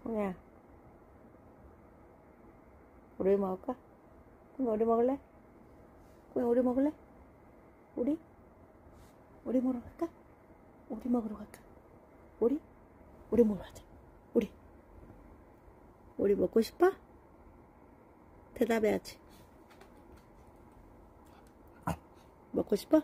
콩이야, 우리 먹을까? 콩이 우리 먹을래? 콩이 우리 먹을래? 우리? 우리 먹으러 갈까? 우리 먹으러 갈까? 우리? 우리 먹으러 가자. 우리? 우리 먹고 싶어? 대답해야지. 먹고 싶어?